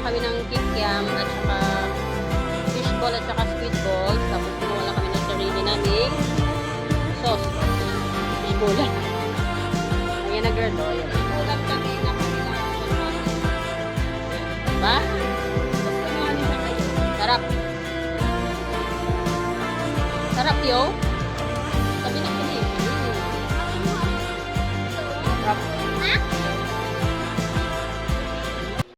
kami ng kikiam at saka fishball at saka squid balls. Tapos kumuha lang kami ng sarili naming sauce. Fishball. Ayan na girl. O, yan. Ulam kami na kanila. Diba? Gusto mo ano sa kayo? Sarap. Sarap yo.